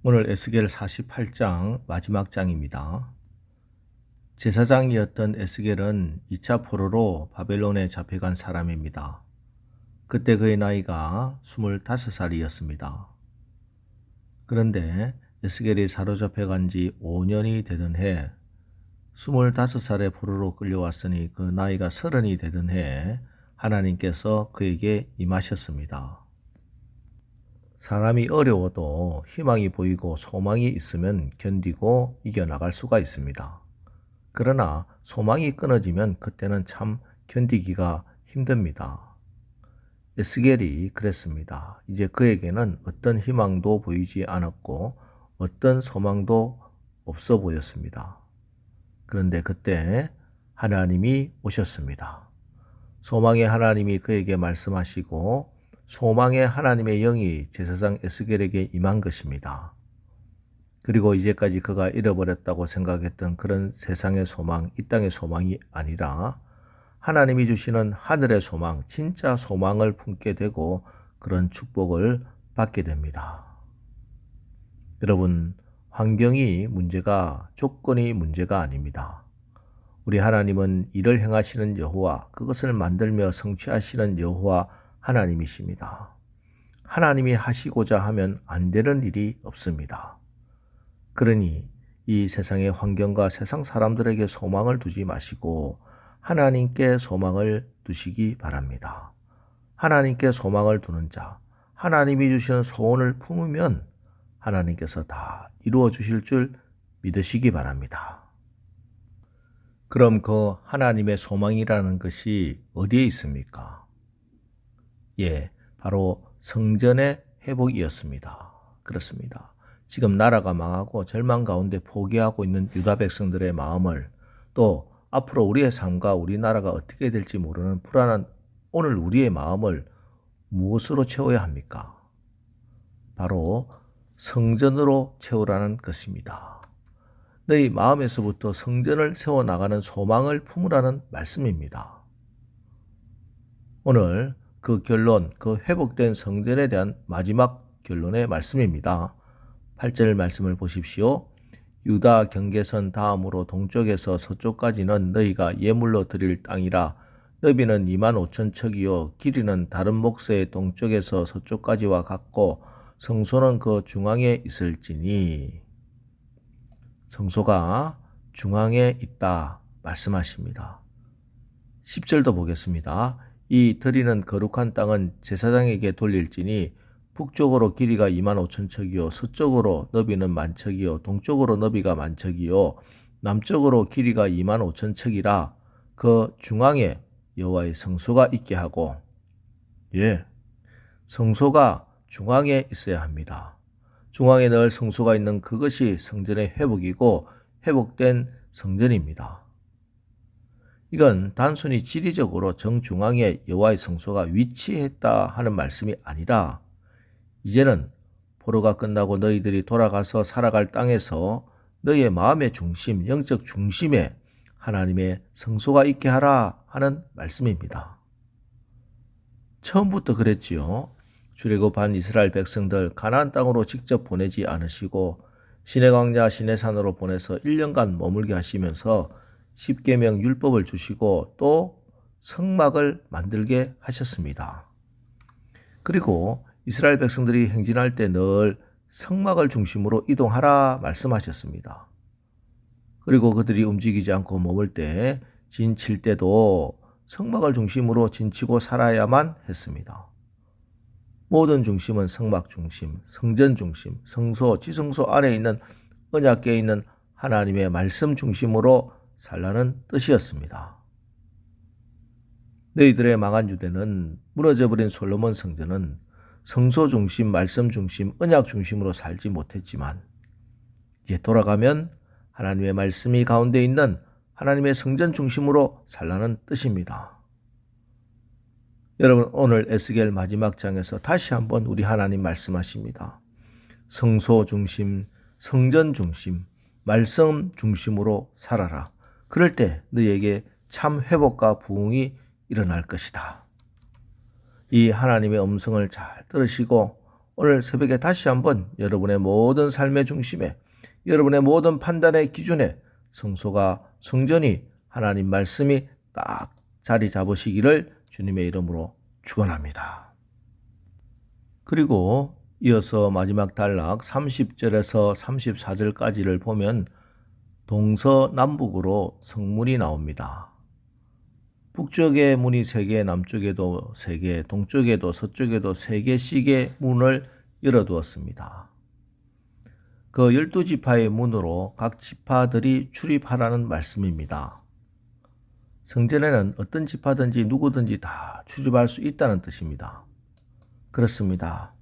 오늘 에스겔 48장 마지막 장입니다. 제사장이었던 에스겔은 2차 포로로 바벨론에 잡혀간 사람입니다. 그때 그의 나이가 25살이었습니다. 그런데 에스겔이 사로잡혀간 지 5년이 되던 해 25살의 포로로 끌려왔으니 그 나이가 30이 되던 해에 하나님께서 그에게 임하셨습니다. 사람이 어려워도 희망이 보이고 소망이 있으면 견디고 이겨나갈 수가 있습니다. 그러나 소망이 끊어지면 그때는 참 견디기가 힘듭니다. 에스겔이 그랬습니다. 이제 그에게는 어떤 희망도 보이지 않았고 어떤 소망도 없어 보였습니다. 그런데 그때 하나님이 오셨습니다. 소망의 하나님이 그에게 말씀하시고 소망의 하나님의 영이 제사장 에스겔에게 임한 것입니다. 그리고 이제까지 그가 잃어버렸다고 생각했던 그런 세상의 소망, 이 땅의 소망이 아니라 하나님이 주시는 하늘의 소망, 진짜 소망을 품게 되고 그런 축복을 받게 됩니다. 여러분, 환경이 문제가, 조건이 문제가 아닙니다. 우리 하나님은 일을 행하시는 여호와, 그것을 만들며 성취하시는 여호와 하나님이십니다. 하나님이 하시고자 하면 안 되는 일이 없습니다. 그러니 이 세상의 환경과 세상 사람들에게 소망을 두지 마시고 하나님께 소망을 두시기 바랍니다. 하나님께 소망을 두는 자, 하나님이 주시는 소원을 품으면 하나님께서 다 이루어 주실 줄 믿으시기 바랍니다. 그럼 그 하나님의 소망이라는 것이 어디에 있습니까? 바로 성전의 회복이었습니다. 그렇습니다. 지금 나라가 망하고 절망 가운데 포기하고 있는 유다 백성들의 마음을, 또 앞으로 우리의 삶과 우리나라가 어떻게 될지 모르는 불안한 오늘 우리의 마음을 무엇으로 채워야 합니까? 바로 성전으로 채우라는 것입니다. 너희 마음에서부터 성전을 세워나가는 소망을 품으라는 말씀입니다. 오늘 그 결론, 그 회복된 성전에 대한 마지막 결론의 말씀입니다. 8절 말씀을 보십시오. 유다 경계선 다음으로 동쪽에서 서쪽까지는 너희가 예물로 드릴 땅이라. 너비는 25,000척이요 길이는 다른 목새의 동쪽에서 서쪽까지와 같고 성소는 그 중앙에 있을지니. 성소가 중앙에 있다 말씀하십니다. 10절도 보겠습니다. 이 드리는 거룩한 땅은 제사장에게 돌릴지니 북쪽으로 길이가 25,000척이요 서쪽으로 너비는 10,000척이요 동쪽으로 너비가 10,000척이요 남쪽으로 길이가 25,000척이라. 그 중앙에 여호와의 성소가 있게 하고, 성소가 중앙에 있어야 합니다. 중앙에 늘 성소가 있는 그것이 성전의 회복이고 회복된 성전입니다. 이건 단순히 지리적으로 정중앙에 여호와의 성소가 위치했다 하는 말씀이 아니라 이제는 포로가 끝나고 너희들이 돌아가서 살아갈 땅에서 너희의 마음의 중심, 영적 중심에 하나님의 성소가 있게 하라 하는 말씀입니다. 처음부터 그랬지요. 출애굽한 이스라엘 백성들 가나안 땅으로 직접 보내지 않으시고 시내 광야 시내산으로 보내서 1년간 머물게 하시면서 십계명 율법을 주시고 또 성막을 만들게 하셨습니다. 그리고 이스라엘 백성들이 행진할 때 늘 성막을 중심으로 이동하라 말씀하셨습니다. 그리고 그들이 움직이지 않고 머물 때 진칠 때도 성막을 중심으로 진치고 살아야만 했습니다. 모든 중심은 성막 중심, 성전 중심, 성소, 지성소 안에 있는 언약궤에 있는 하나님의 말씀 중심으로 살라는 뜻이었습니다. 너희들의 망한 유대는 무너져버린 솔로몬 성전은 성소 중심, 말씀 중심, 언약 중심으로 살지 못했지만 이제 돌아가면 하나님의 말씀이 가운데 있는 하나님의 성전 중심으로 살라는 뜻입니다. 여러분, 오늘 에스겔 마지막 장에서 다시 한번 우리 하나님 말씀하십니다. 성소 중심, 성전 중심, 말씀 중심으로 살아라. 그럴 때 너희에게 참 회복과 부흥이 일어날 것이다. 이 하나님의 음성을 잘 들으시고 오늘 새벽에 다시 한번 여러분의 모든 삶의 중심에, 여러분의 모든 판단의 기준에 성소가, 성전이, 하나님 말씀이 딱 자리 잡으시기를 주님의 이름으로 축원합니다. 그리고 이어서 마지막 단락 30절에서 34절까지를 보면 동서남북으로 성문이 나옵니다. 북쪽에 문이 3개, 남쪽에도 3개, 동쪽에도 서쪽에도 3개씩의 문을 열어두었습니다. 그 12지파의 문으로 각 지파들이 출입하라는 말씀입니다. 성전에는 어떤 지파든지 누구든지 다 출입할 수 있다는 뜻입니다. 그렇습니다.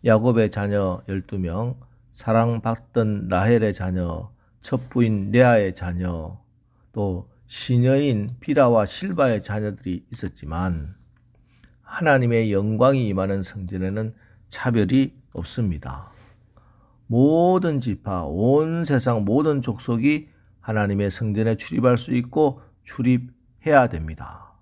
야곱의 자녀 12명, 사랑받던 라헬의 자녀, 첫 부인 레아의 자녀, 또 시녀인 비라와 실바의 자녀들이 있었지만 하나님의 영광이 임하는 성전에는 차별이 없습니다. 모든 지파, 온 세상 모든 족속이 하나님의 성전에 출입할 수 있고 출입해야 됩니다.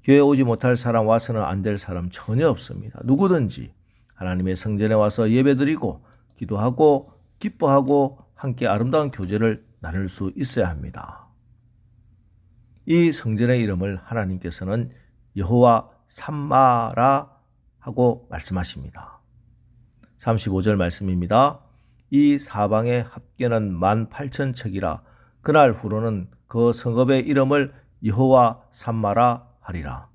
교회 오지 못할 사람, 와서는 안 될 사람 전혀 없습니다. 누구든지 하나님의 성전에 와서 예배드리고 기도하고 기뻐하고 함께 아름다운 교제를 나눌 수 있어야 합니다. 이 성전의 이름을 하나님께서는 여호와 삼마라 하고 말씀하십니다. 35절 말씀입니다. 이 사방의 합계는 18,000척이라 그날 후로는 그 성읍의 이름을 여호와 삼마라 하리라.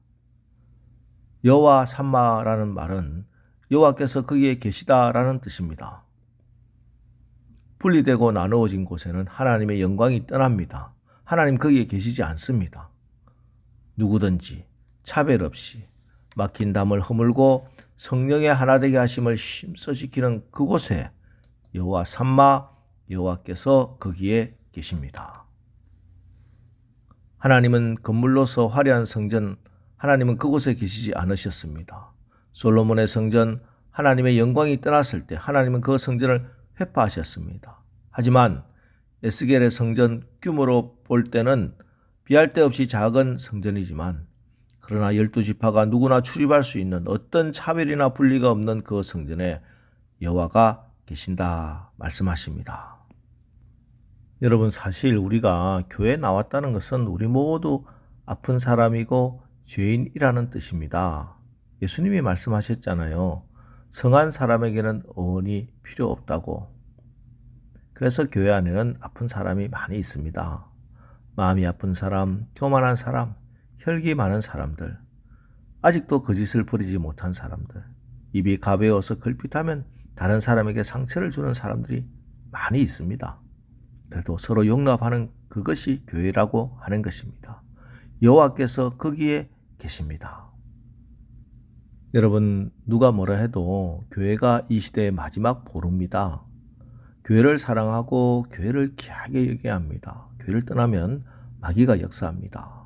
여호와 삼마라는 말은 여호와께서 거기에 계시다라는 뜻입니다. 분리되고 나누어진 곳에는 하나님의 영광이 떠납니다. 하나님 거기에 계시지 않습니다. 누구든지 차별 없이 막힌 담을 허물고 성령의 하나 되게 하심을 힘써지키는 그곳에 여호와 삼마, 여호와께서 거기에 계십니다. 하나님은 건물로서 화려한 성전, 하나님은 그곳에 계시지 않으셨습니다. 솔로몬의 성전, 하나님의 영광이 떠났을 때 하나님은 그 성전을 회파하셨습니다. 하지만 에스겔의 성전 규모로 볼 때는 비할 데 없이 작은 성전이지만 그러나 12지파가 누구나 출입할 수 있는 어떤 차별이나 분리가 없는 그 성전에 여호와가 계신다 말씀하십니다. 여러분, 사실 우리가 교회에 나왔다는 것은 우리 모두 아픈 사람이고 죄인이라는 뜻입니다. 예수님이 말씀하셨잖아요. 성한 사람에게는 어원이 필요 없다고. 그래서 교회 안에는 아픈 사람이 많이 있습니다. 마음이 아픈 사람, 교만한 사람, 혈기 많은 사람들, 아직도 거짓을 버리지 못한 사람들, 입이 가벼워서 걸핏하면 다른 사람에게 상처를 주는 사람들이 많이 있습니다. 그래도 서로 용납하는 그것이 교회라고 하는 것입니다. 여호와께서 거기에 계십니다. 여러분, 누가 뭐라 해도 교회가 이 시대의 마지막 보루입니다. 교회를 사랑하고 교회를 귀하게 여겨야 합니다. 교회를 떠나면 마귀가 역사합니다.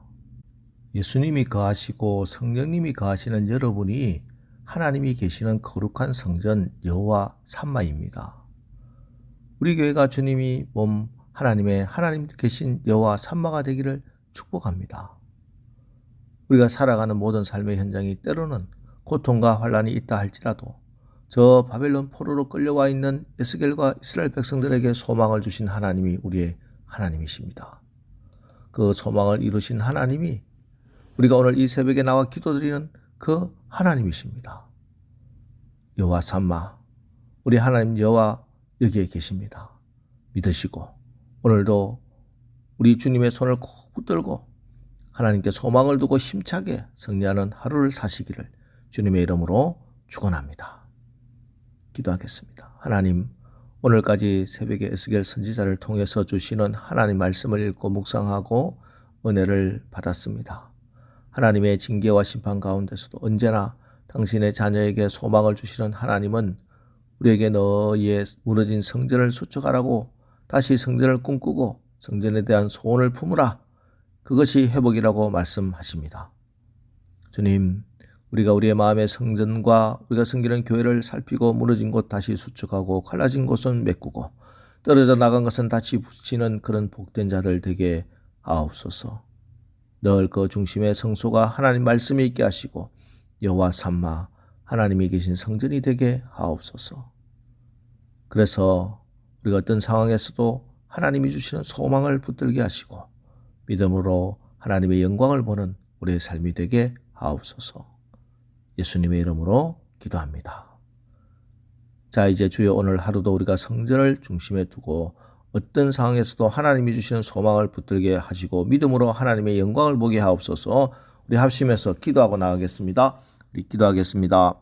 예수님이 거하시고 성령님이 거하시는 여러분이 하나님이 계시는 거룩한 성전 여호와 삼마입니다. 우리 교회가 주님이 몸 하나님 계신 여호와 삼마가 되기를 축복합니다. 우리가 살아가는 모든 삶의 현장이 때로는 고통과 환난이 있다 할지라도 저 바벨론 포로로 끌려와 있는 에스겔과 이스라엘 백성들에게 소망을 주신 하나님이 우리의 하나님이십니다. 그 소망을 이루신 하나님이 우리가 오늘 이 새벽에 나와 기도드리는 그 하나님이십니다. 여호와 삼마, 우리 하나님 여호와 여기에 계십니다. 믿으시고 오늘도 우리 주님의 손을 꼭 붙들고 하나님께 소망을 두고 힘차게 승리하는 하루를 사시기를 주님의 이름으로 축원합니다. 기도하겠습니다. 하나님, 오늘까지 새벽에 에스겔 선지자를 통해서 주시는 하나님 말씀을 읽고 묵상하고 은혜를 받았습니다. 하나님의 징계와 심판 가운데서도 언제나 당신의 자녀에게 소망을 주시는 하나님은 우리에게 너희의 무너진 성전을 수축하라고 다시 성전을 꿈꾸고 성전에 대한 소원을 품으라. 그것이 회복이라고 말씀하십니다. 주님, 우리가 우리의 마음의 성전과 우리가 섬기는 교회를 살피고 무너진 곳 다시 수축하고 갈라진 곳은 메꾸고 떨어져 나간 것은 다시 붙이는 그런 복된 자들 되게 하옵소서. 늘 그 중심의 성소가 하나님 말씀이 있게 하시고 여호와 삼마 하나님이 계신 성전이 되게 하옵소서. 그래서 우리가 어떤 상황에서도 하나님이 주시는 소망을 붙들게 하시고 믿음으로 하나님의 영광을 보는 우리의 삶이 되게 하옵소서. 예수님의 이름으로 기도합니다. 자, 이제 주여 오늘 하루도 우리가 성전을 중심에 두고 어떤 상황에서도 하나님이 주시는 소망을 붙들게 하시고 믿음으로 하나님의 영광을 보게 하옵소서. 우리 합심해서 기도하고 나가겠습니다. 우리 기도하겠습니다.